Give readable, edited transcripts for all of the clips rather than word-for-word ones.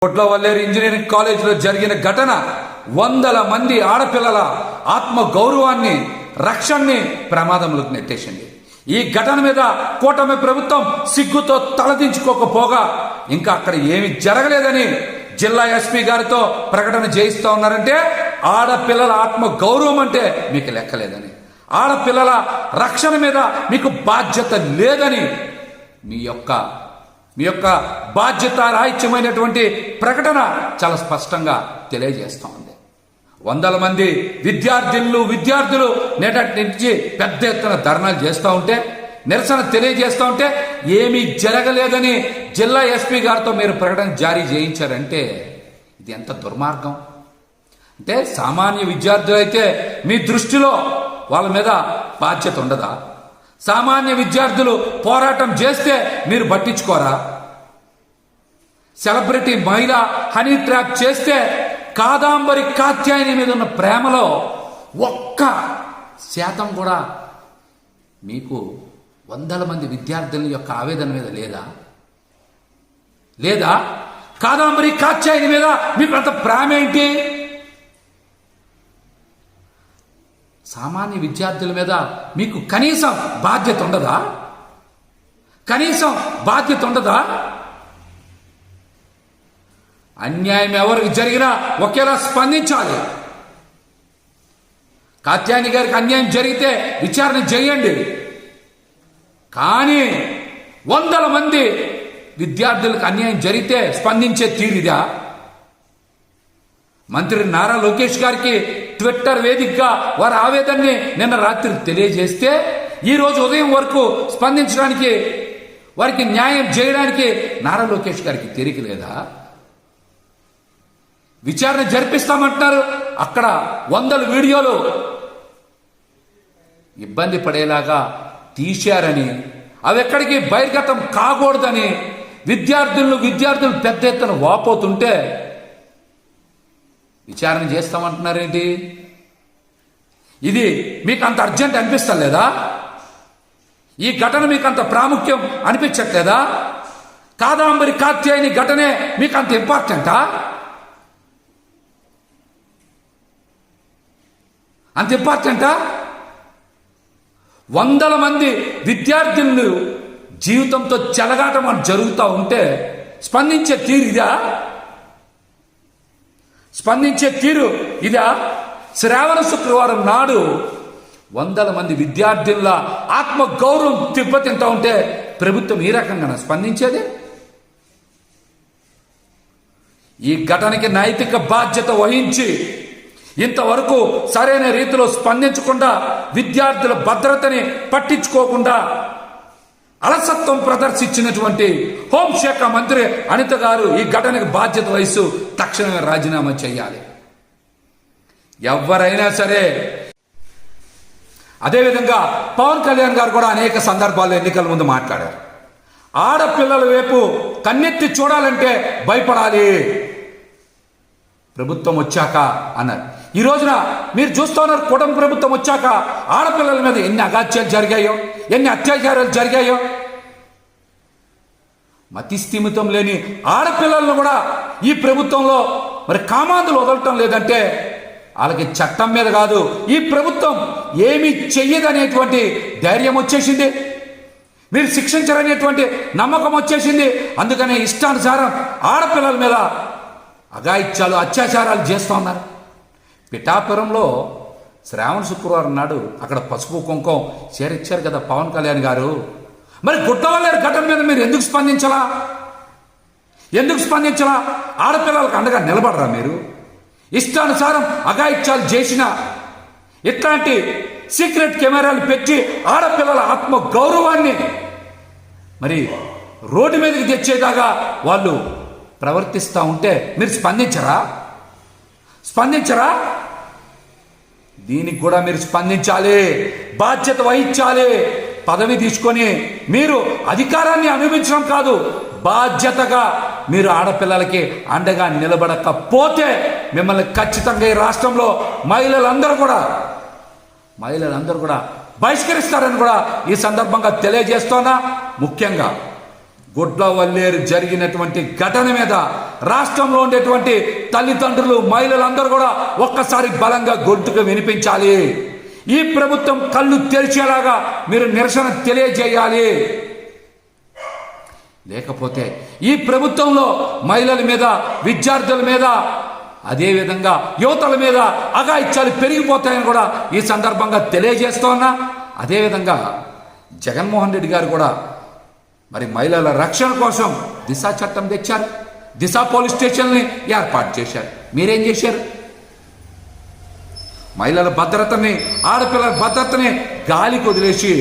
కొట్లవల్లేరు engineering కాలేజీలో జరిగిన ఘటన వందల మంది ఆడపిల్లల ఆత్మ గౌరవాన్ని రక్షణని ప్రమాదంలోకి నెట్టేసింది. ఈ ఘటన మీద కూటమి ప్రభుత్వం సిగ్గుతో తలదించుకోకపోగా ఇంకా అక్కడ ఏమి జరగలేదని జిల్లా ఎస్పీ గారితో ప్రకటన చేయిస్తా ఉన్నారంటే ఆడపిల్లల ఆత్మ గౌరవం అంటే మీకు లెక్కలేదని, ఆడపిల్లల రక్షణ మీద మీకు బాధ్యత లేదని మీ యొక్క బాధ్యత రాహిత్యమైనటువంటి ప్రకటన చాలా స్పష్టంగా తెలియజేస్తూ ఉంది. వందల మంది విద్యార్థులు నేటి నుంచి పెద్ద ఎత్తున ధర్నాలు చేస్తూ ఉంటే, నిరసన తెలియజేస్తూ ఉంటే ఏమీ జరగలేదని జిల్లా ఎస్పీ గారితో మీరు ప్రకటన జారీ చేయించారంటే ఇది ఎంత దుర్మార్గం. అంటే సామాన్య విద్యార్థులు అయితే మీ దృష్టిలో వాళ్ళ మీద బాధ్యత ఉండదా? సామాన్య విద్యార్థులు పోరాటం చేస్తే మీరు పట్టించుకోరా? సెలబ్రిటీ మహిళ హనీ ట్రాప్ చేస్తే కాదాంబరి కాత్యాయని మీద ఉన్న ప్రేమలో 1% కూడా మీకు వందల మంది విద్యార్థుల యొక్క ఆవేదన మీద లేదా? కాదాంబరి కాత్యాయని మీద మీకు అంత ప్రేమ ఏంటి? సామాన్య విద్యార్థుల మీద మీకు కనీసం బాధ్యత ఉండదా? అన్యాయం ఎవరికి జరిగినా ఒకేలా స్పందించాలి. కాత్యాయని గారికి అన్యాయం జరిగితే విచారణ చేయండి. కానీ వందల మంది విద్యార్థులకు అన్యాయం జరిగితే స్పందించే తీరిదా? మంత్రి నారా లోకేష్ గారికి ట్విట్టర్ వేదికగా వారి ఆవేదనని నిన్న రాత్రి తెలియజేస్తే ఈ రోజు ఉదయం వరకు స్పందించడానికి, వారికి న్యాయం చేయడానికి నారా లోకేష్ గారికి తీరిక లేదా? విచారణ జరిపిస్తామంటున్నారు. అక్కడ వందల వీడియోలు ఇబ్బంది పడేలాగా తీశారని, అవి ఎక్కడికి బహిర్గతం కాకూడదని విద్యార్థులు పెద్ద ఎత్తున వాపోతుంటే విచారణ చేస్తామంటున్నారేంటి? ఇది మీకు అంత అర్జెంట్ అనిపిస్తలేదా? ఈ ఘటన మీకు అంత ప్రాముఖ్యం అనిపించట్లేదా? కాదాంబరి కాత్యాయని ఘటనే మీకు అంత ఇంపార్టెంటా? వందల మంది విద్యార్థులు జీవితంతో చెలగాటం జరుగుతూ ఉంటే స్పందించే తీరు ఇదా? శ్రావణ శుక్రవారం నాడు వందల మంది విద్యార్థుల ఆత్మ గౌరవం తింటా ఉంటే ప్రభుత్వం ఈ రకంగా స్పందించేది? ఈ ఘటనకి నైతిక బాధ్యత వహించి ఇంతవరకు సరైన రీతిలో స్పందించకుండా, విద్యార్థుల భద్రతని పట్టించుకోకుండా అలసత్వం ప్రదర్శించినటువంటి హోంశాఖ మంత్రి అనిత గారు ఈ ఘటనకు బాధ్యత వహిస్తూ తక్షణమే రాజీనామా చేయాలి. ఎవరైనా సరే. అదేవిధంగా పవన్ కళ్యాణ్ గారు కూడా అనేక సందర్భాల్లో ఎన్నికల ముందు మాట్లాడారు. ఆడపిల్లల వైపు కన్నెత్తి చూడాలంటే భయపడాలి ప్రభుత్వం వచ్చాక అన్నారు. ఈ రోజున మీరు చూస్తూ ఉన్నారు, కూటమి ప్రభుత్వం వచ్చాక ఆడపిల్లల మీద ఎన్ని అగాత్యాలు జరిగాయో, ఎన్ని అత్యాచారాలు జరిగాయో. మతి స్థిమితం లేని ఆడపిల్లలను కూడా ఈ ప్రభుత్వంలో మరి కామాంధులు వదలటం లేదంటే వాళ్ళకి చట్టం మీద కాదు, ఈ ప్రభుత్వం ఏమీ చెయ్యదనేటువంటి ధైర్యం వచ్చేసింది. మీరు శిక్షించరనేటువంటి నమ్మకం వచ్చేసింది. అందుకనే ఇష్టానుసారం ఆడపిల్లల మీద అఘాయిత్యాలు, అత్యాచారాలు చేస్తూ ఉన్నారు. పిఠాపురంలో శ్రావణ శుక్రవారం నాడు అక్కడ పసుపు కుంకం చేరిచ్చారు కదా పవన్ కళ్యాణ్ గారు. మరి గుట్టవల్లేరు ఘటన మీద మీరు ఎందుకు స్పందించలా? ఆడపిల్లలకు అండగా నిలబడరా మీరు? ఇష్టానుసారం అఘాయిత్యాలు చేసిన ఇట్లాంటి సీక్రెట్ కెమెరాలు పెట్టి ఆడపిల్లల ఆత్మ గౌరవాన్ని మరి రోడ్డు మీదకి తెచ్చేదాకా వాళ్ళు ప్రవర్తిస్తూ ఉంటే మీరు స్పందించరా? దీనికి కూడా మీరు స్పందించాలి, బాధ్యత వహించాలి. పదవి తీసుకొని మీరు అధికారాన్ని అనుభవించడం కాదు, బాధ్యతగా మీరు ఆడపిల్లలకి అండగా నిలబడకపోతే మిమ్మల్ని ఖచ్చితంగా ఈ రాష్ట్రంలో మహిళలందరూ కూడా బహిష్కరిస్తారని కూడా ఈ సందర్భంగా తెలియజేస్తున్నా. ముఖ్యంగా గుడ్లవల్లేరు జరిగినటువంటి ఘటన మీద రాష్ట్రంలో ఉండేటువంటి తల్లిదండ్రులు, మహిళలందరూ కూడా ఒక్కసారి బలంగా గొంతుకు వినిపించాలి. ఈ ప్రభుత్వం కళ్ళు తెరిచేలాగా మీరు నిరసన తెలియజేయాలి. లేకపోతే ఈ ప్రభుత్వంలో మహిళల మీద, విద్యార్థుల మీద, అదేవిధంగా యువతల మీద అఘాయిత్యాలు పెరిగిపోతాయని కూడా ఈ సందర్భంగా తెలియజేస్తూ ఉన్నా. అదేవిధంగా జగన్మోహన్ రెడ్డి గారు కూడా మరి మహిళల రక్షణ కోసం దిశ చట్టం తెచ్చారు. దిశ పోలీస్ స్టేషన్ని ఏర్పాటు చేశారు. మీరేం చేశారు? మహిళల భద్రతని, ఆడపిల్లల భద్రతని గాలికి వదిలేసి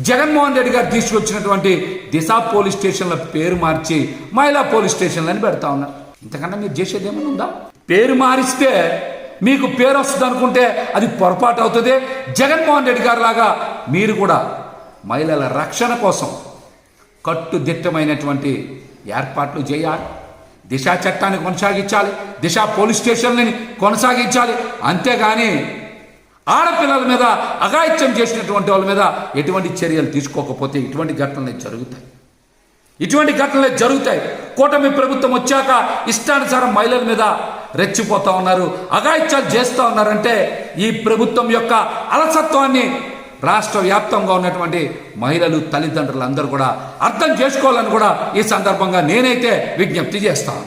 జగన్మోహన్ రెడ్డి గారు తీసుకొచ్చినటువంటి దిశ పోలీస్ స్టేషన్ల పేరు మార్చి మహిళా పోలీస్ స్టేషన్లని పెడతా ఉన్నారు. ఇంతకన్నా మీరు చేసేది ఏమైనా ఉందా? పేరు మారిస్తే మీకు పేరు వస్తుంది అనుకుంటే అది పొరపాటు అవుతుంది. జగన్మోహన్ రెడ్డి గారు లాగా మీరు కూడా మహిళల రక్షణ కోసం కట్టుదిట్టమైనటువంటి ఏర్పాట్లు చేయాలి. దిశ చట్టాన్ని కొనసాగించాలి. దిశ పోలీస్ స్టేషన్లని కొనసాగించాలి. అంతేగాని ఆడపిల్లల మీద అఘాయిత్యం చేసినటువంటి వాళ్ళ మీద ఎటువంటి చర్యలు తీసుకోకపోతే ఇటువంటి ఘటనలే జరుగుతాయి. కూటమి ప్రభుత్వం వచ్చాక ఇష్టానుసారం మహిళల మీద రెచ్చిపోతా ఉన్నారు, అఘాయిత్యాలు చేస్తూ ఉన్నారంటే ఈ ప్రభుత్వం యొక్క అలసత్వాన్ని రాష్ట్ర వ్యాప్తంగా ఉన్నటువంటి మహిళలు, తల్లిదండ్రులు అందరూ కూడా అర్థం చేసుకోవాలని కూడా ఈ సందర్భంగా నేనైతే విజ్ఞప్తి చేస్తాను.